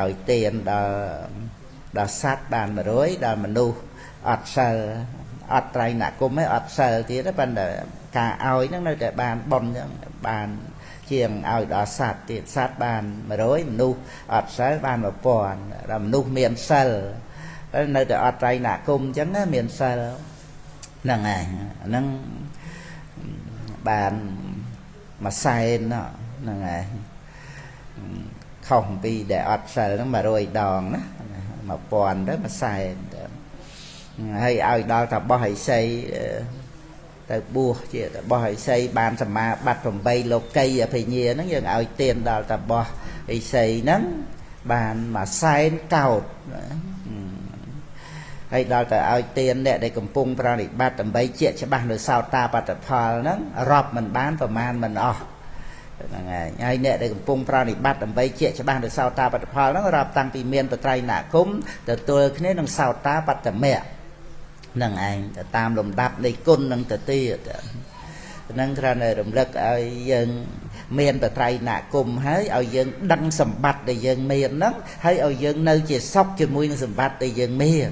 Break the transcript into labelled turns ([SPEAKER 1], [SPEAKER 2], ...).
[SPEAKER 1] ឲ្យទានដល់សត្វបាន100ដល់មនុស្សអត់សិលអត់ត្រៃណគុំឯអត់សិលទៀតប៉ុន្តែការឲ្យហ្នឹងនៅតែបានប៉ុនចឹងបានជាងឲ្យដល់សត្វទៀតសត្វបាន100មនុស្សអត់សិលបាន1000ដល់មនុស្សមានសិលនៅតែអត់ត្រៃណគុំចឹងណាមានសិលហ្នឹងហើយហ្នឹងបានមួយសែនហ្នឹងហើយខុសពីដែលអត់សិលហ្នឹង100ដងណា1000ទៅមួយសែនទៅហើយឲ្យដល់តាបោះឥសីទៅបួសជាតាបោះឥសីបានសមាបត្តិ8លោកីអភិញ្ញាហ្នឹងយើងឲ្យទានដល់តាបោះឥសីហ្នឹងបានមួយសែនកោដហើយដល់ទៅឲ្យទានអ្នកដែលកំពុងប្រតិបត្តិដើម្បីជាច្បាស់នៅសោតាបត្តផលហ្នឹងរាប់មិនបានប្រមាណមិនអស់ហ្នឹងហើយអ្នកដែលកំពុងប្រតិបត្តិដើម្បីជាច្បាស់នៅសោតាបត្តផលហ្នឹងរាប់តាំងពីមានបត្រៃណគុំទទួលគ្នានឹងសោតាបត្តមៈហ្នឹងឯងទៅតាមលំដាប់នៃគុណនឹងទៅទៀតហ្នឹងគ្រាន់តែរំលឹកឲ្យយើងមានបត្រៃណគុំហើយឲ្យយើងដឹងសម្បត្តិដែលយើងមានហ្នឹងហើយឲ្យយើងនៅជាសុខជាមួយនឹងសម្បត្តិដែលយើងមាន